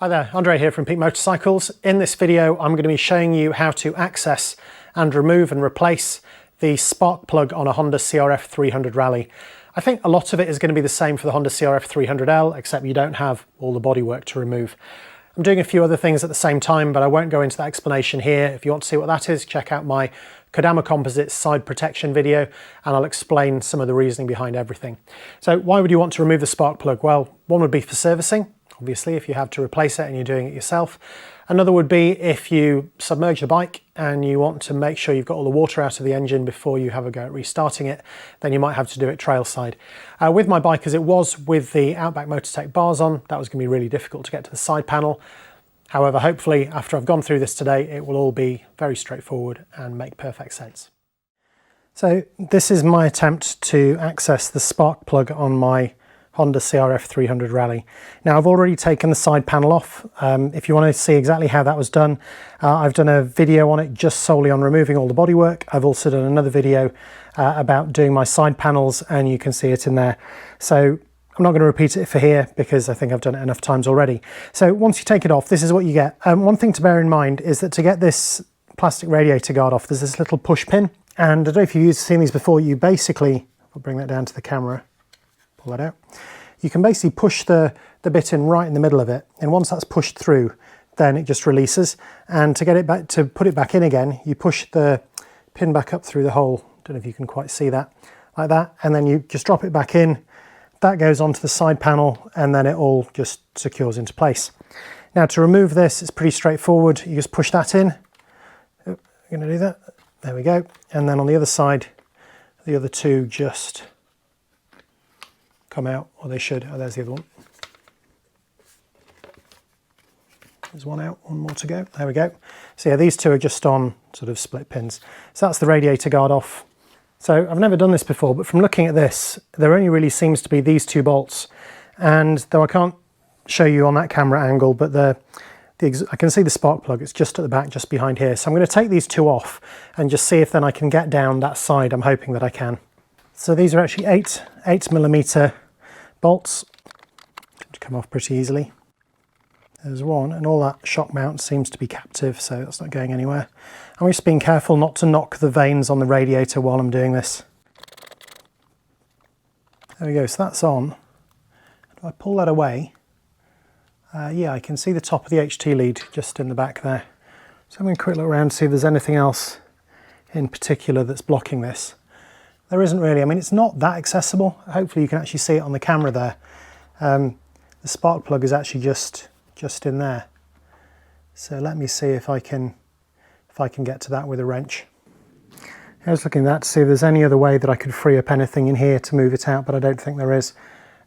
Hi there, Andre here from Peak Motorcycles. In this video I'm going to be showing you how to access and remove and replace the spark plug on a Honda CRF300 Rally. I think a lot of it is going to be the same for the Honda CRF300L, except you don't have all the bodywork to remove. I'm doing a few other things at the same time, but I won't go into that explanation here. If you want to see what that is, check out my Kodama Composites side protection video and I'll explain some of the reasoning behind everything. So why would you want to remove the spark plug? Well, one would be for servicing. Obviously, if you have to replace it and you're doing it yourself. Another would be if you submerge the bike and you want to make sure you've got all the water out of the engine before you have a go at restarting it, then you might have to do it trail side. With my bike as it was with the Outback Motortech bars on, that was going to be really difficult to get to the side panel. However, hopefully after I've gone through this today, it will all be very straightforward and make perfect sense. So this is my attempt to access the spark plug on my Honda CRF300 Rally. Now I've already taken the side panel off. If you want to see exactly how that was done, I've done a video on it just solely on removing all the bodywork. I've also done another video about doing my side panels and you can see it in there. So I'm not going to repeat it for here because I think I've done it enough times already. So once you take it off, this is what you get. One thing to bear in mind is that to get this plastic radiator guard off, there's this little push pin. And I don't know if you've seen these before, you basically, I'll bring that down to the camera, pull that out. You can basically push the bit in right in the middle of it, and once that's pushed through, then it just releases. And to get it back, to put it back in again, you push the pin back up through the hole. Don't know if you can quite see that, like that, and then you just drop it back in. That goes onto the side panel, and then it all just secures into place. Now to remove this, it's pretty straightforward. You just push that in. Oh, I'm going to do that. There we go. And then on the other side, the other two just come out, or they should. Oh, there's the other one. There's one out, one more to go. There we go. So yeah, these two are just on sort of split pins. So that's the radiator guard off. So I've never done this before, but from looking at this, there only really seems to be these two bolts. And though I can't show you on that camera angle, but I can see the spark plug. It's just at the back, just behind here. So I'm going to take these two off and just see if then I can get down that side. I'm hoping that I can. So these are actually 8mm bolts, to come off pretty easily. There's one, and all that shock mount seems to be captive, so that's not going anywhere. I'm just being careful not to knock the vanes on the radiator while I'm doing this. There we go, so that's on. If I pull that away, yeah, I can see the top of the HT lead just in the back there. So I'm going to quick look around to see if there's anything else in particular that's blocking this. There isn't really. I mean, it's not that accessible. Hopefully you can actually see it on the camera there. The spark plug is actually just in there. So let me see if I can get to that with a wrench. I was looking at that to see if there's any other way that I could free up anything in here to move it out, but I don't think there is.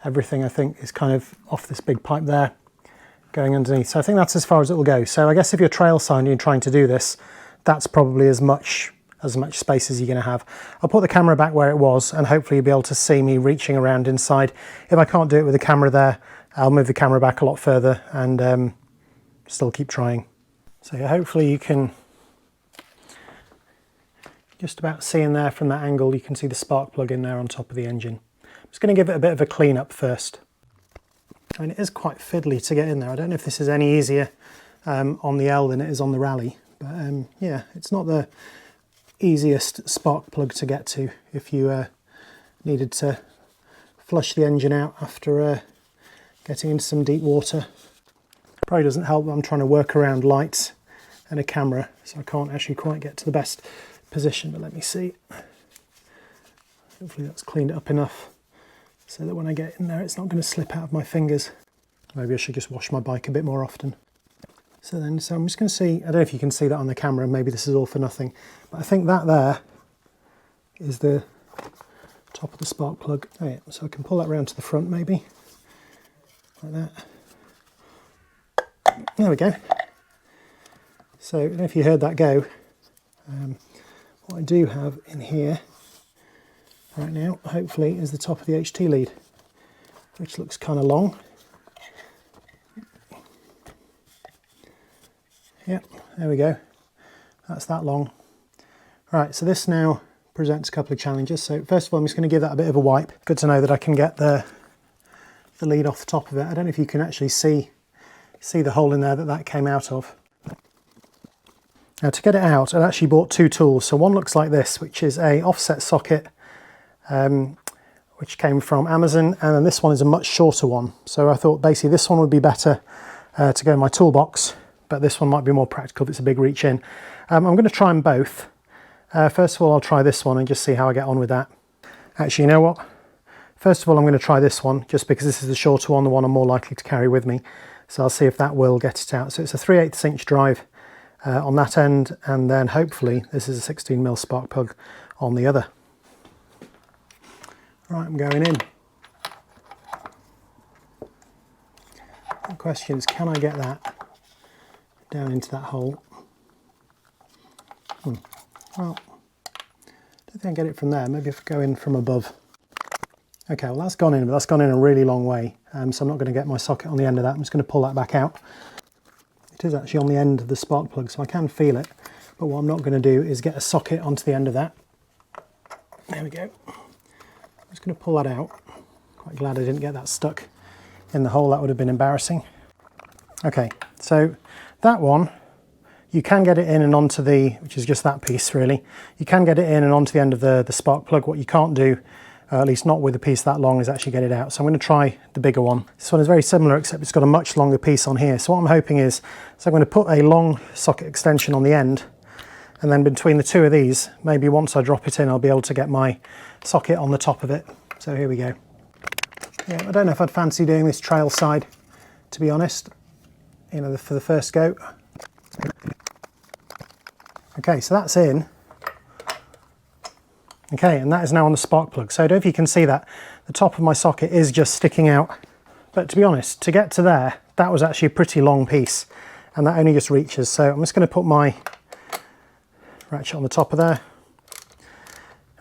Everything I think is kind of off this big pipe there, going underneath. So I think that's as far as it will go. So I guess if you're trail side and you're trying to do this, that's probably as much space as you're going to have. I'll put the camera back where it was and hopefully you'll be able to see me reaching around inside. If I can't do it with the camera there, I'll move the camera back a lot further and still keep trying. So yeah, hopefully you can just about see in there from that angle, you can see the spark plug in there on top of the engine. I'm just going to give it a bit of a clean up first. I mean, it is quite fiddly to get in there. I don't know if this is any easier on the L than it is on the Rally, but yeah, it's not the easiest spark plug to get to if you needed to flush the engine out after getting into some deep water. Probably doesn't help that I'm trying to work around lights and a camera, so I can't actually quite get to the best position, but let me see. Hopefully that's cleaned it up enough so that when I get in there it's not going to slip out of my fingers. Maybe I should just wash my bike a bit more often. So I'm just going to see, I don't know if you can see that on the camera, maybe this is all for nothing, but I think that there is the top of the spark plug. Oh yeah, so I can pull that round to the front maybe, like that. There we go. So I don't know if you heard that go. What I do have in here right now, hopefully, is the top of the HT lead, which looks kind of long. Yep, there we go. That's that long. Right, so this now presents a couple of challenges. So first of all, I'm just going to give that a bit of a wipe. Good to know that I can get the lead off the top of it. I don't know if you can actually see See the hole in there that came out of. Now to get it out, I actually bought two tools. So one looks like this, which is a offset socket, which came from Amazon, and then this one is a much shorter one. So I thought basically this one would be better to go in my toolbox, but this one might be more practical if it's a big reach in. I'm going to try them both. First of all, I'll try this one and just see how I get on with that. Actually, you know what? First of all, I'm going to try this one, just because this is the shorter one, the one I'm more likely to carry with me. So I'll see if that will get it out. So it's a 3/8 inch drive on that end, and then hopefully this is a 16mm spark plug on the other. Right, I'm going in. The question is, can I get that down into that hole? Well, I don't think I can get it from there. Maybe if I go in from above. Okay, well that's gone in, but that's gone in a really long way, so I'm not going to get my socket on the end of that. I'm just going to pull that back out. It is actually on the end of the spark plug, so I can feel it, but what I'm not going to do is get a socket onto the end of that. There we go. I'm just going to pull that out. Quite glad I didn't get that stuck in the hole, that would have been embarrassing. Okay, so that one, you can get it in and onto the, which is just that piece really, you can get it in and onto the end of the spark plug. What you can't do, at least not with a piece that long, is actually get it out. So I'm going to try the bigger one. This one is very similar, except it's got a much longer piece on here. So what I'm hoping is, I'm going to put a long socket extension on the end, and then between the two of these, maybe once I drop it in, I'll be able to get my socket on the top of it. So here we go. Yeah, I don't know if I'd fancy doing this trail side, to be honest, you know, for the first go. Okay, so that's in. Okay, and that is now on the spark plug. So I don't know if you can see that. The top of my socket is just sticking out. But to be honest, to get to there, that was actually a pretty long piece, and that only just reaches. So I'm just going to put my ratchet on the top of there.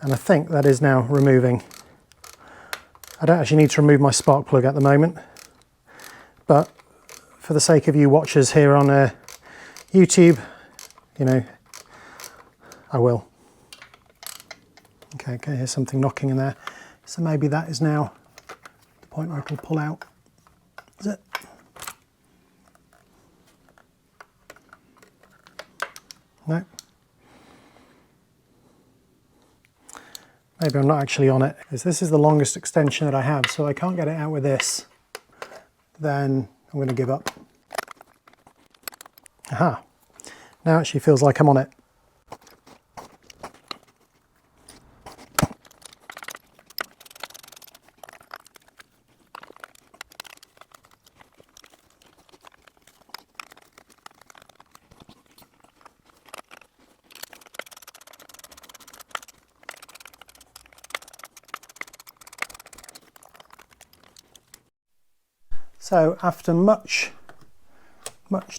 And I think that is now removing. I don't actually need to remove my spark plug at the moment, but for the sake of you watchers here on YouTube, you know, I will. Okay, here's something knocking in there. So maybe that is now the point where it'll pull out. Is it? No. Maybe I'm not actually on it. This is the longest extension that I have, so I can't get it out with this. Then I'm going to give up. Aha. Now it actually feels like I'm on it. So after much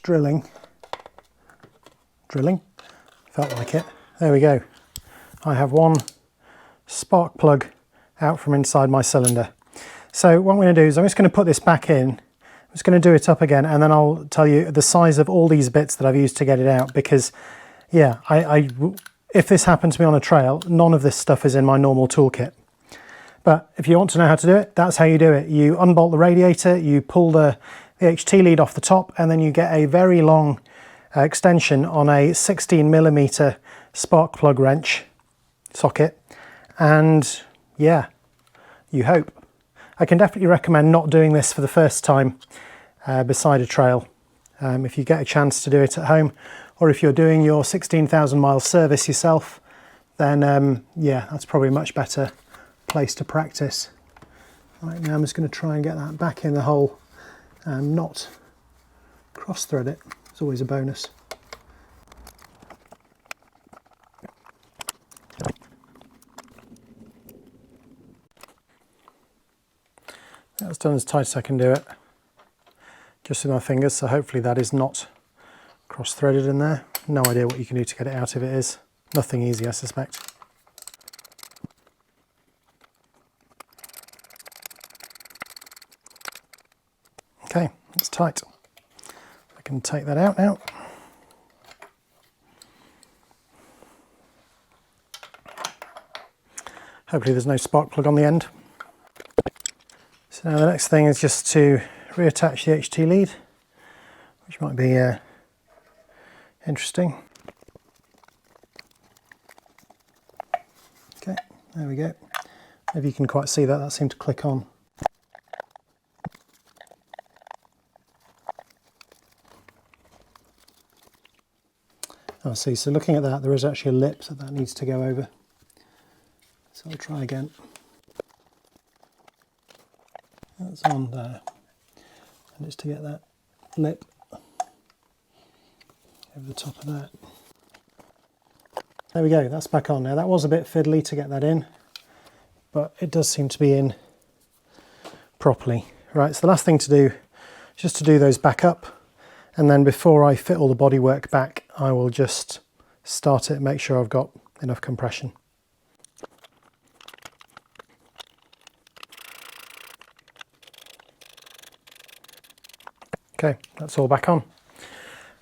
drilling, felt like it, there we go. I have one spark plug out from inside my cylinder. So what I'm going to do is I'm just going to put this back in. I'm just going to do it up again, and then I'll tell you the size of all these bits that I've used to get it out, because yeah, if this happened to me on a trail, none of this stuff is in my normal toolkit. But if you want to know how to do it, that's how you do it. You unbolt the radiator, you pull the HT lead off the top, and then you get a very long extension on a 16mm spark plug wrench socket. And yeah, you hope. I can definitely recommend not doing this for the first time beside a trail. If you get a chance to do it at home, or if you're doing your 16,000 mile service yourself, then yeah, that's probably a much better place to practice. Right, now I'm just going to try and get that back in the hole and not cross thread it. It's always a bonus. That's done as tight as I can do it, just with my fingers, so hopefully that is not cross-threaded in there. No idea what you can do to get it out if it is. Nothing easy, I suspect. Okay, it's tight. I can take that out now. Hopefully there's no spark plug on the end. So now the next thing is just to reattach the HT lead. which might be interesting. Okay, there we go. Maybe you can quite see that, that seemed to click on. Oh, see, so looking at that, there is actually a lip that needs to go over. So I'll try again. That's on there. And it's to get that lip over the top of that. There we go, that's back on now. That was a bit fiddly to get that in, but it does seem to be in properly. Right, so the last thing to do is just to do those back up. And then before I fit all the bodywork back, I will just start it and make sure I've got enough compression. Okay, that's all back on.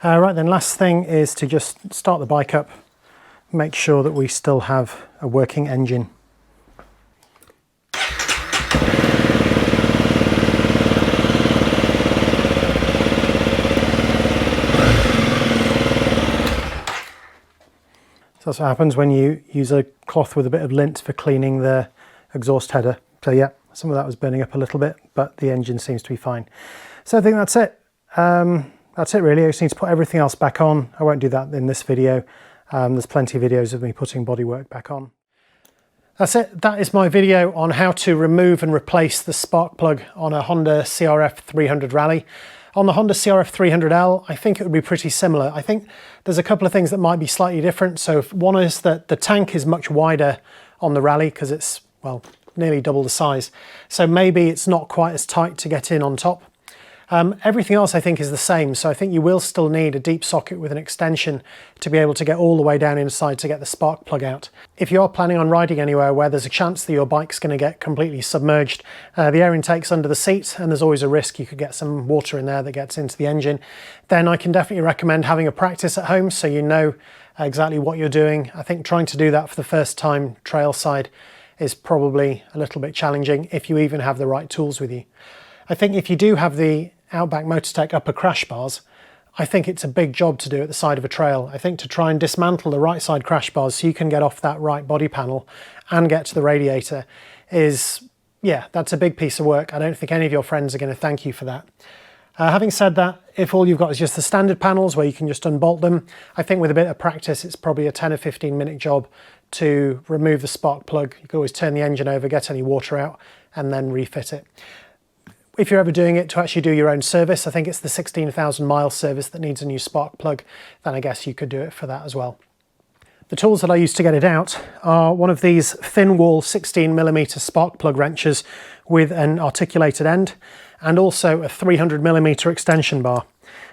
Right then, last thing is to just start the bike up, make sure that we still have a working engine. So that's what happens when you use a cloth with a bit of lint for cleaning the exhaust header. So yeah, some of that was burning up a little bit, but the engine seems to be fine. So I think that's it. That's it really. I just need to put everything else back on. I won't do that in this video. There's plenty of videos of me putting bodywork back on. That's it. That is my video on how to remove and replace the spark plug on a Honda CRF300 Rally. On the Honda CRF300L, I think it would be pretty similar. I think there's a couple of things that might be slightly different. So one is that the tank is much wider on the Rally because it's, well, nearly double the size. So maybe it's not quite as tight to get in on top. Everything else I think is the same, so I think you will still need a deep socket with an extension to be able to get all the way down inside to get the spark plug out. If you're planning on riding anywhere where there's a chance that your bike's going to get completely submerged, the air intake's under the seat and there's always a risk you could get some water in there that gets into the engine, then I can definitely recommend having a practice at home so you know exactly what you're doing. I think trying to do that for the first time trail side is probably a little bit challenging if you even have the right tools with you. I think if you do have the Outback Motortech upper crash bars, I think it's a big job to do at the side of a trail. I think to try and dismantle the right side crash bars so you can get off that right body panel and get to the radiator is, yeah, that's a big piece of work. I don't think any of your friends are going to thank you for that. Having said that, if all you've got is just the standard panels where you can just unbolt them, I think with a bit of practice it's probably a 10 or 15 minute job to remove the spark plug. You can always turn the engine over, get any water out and then refit it. If you're ever doing it to actually do your own service, I think it's the 16,000 mile service that needs a new spark plug, then I guess you could do it for that as well. The tools that I use to get it out are one of these thin wall 16mm spark plug wrenches with an articulated end and also a 300mm extension bar.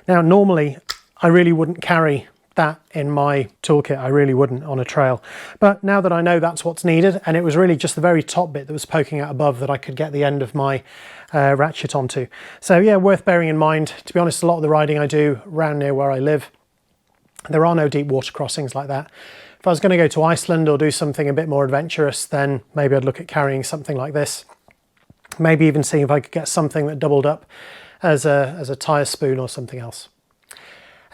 Now normally I really wouldn't carry that in my toolkit, I really wouldn't on a trail, but now that I know that's what's needed, and it was really just the very top bit that was poking out above that I could get the end of my ratchet onto. So yeah, worth bearing in mind. To be honest, a lot of the riding I do around near where I live, there are no deep water crossings like that. If I was going to go to Iceland or do something a bit more adventurous, then maybe I'd look at carrying something like this. Maybe even seeing if I could get something that doubled up as a tyre spoon or something else.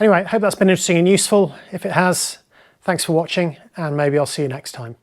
Anyway, I hope that's been interesting and useful. If it has, thanks for watching, and maybe I'll see you next time.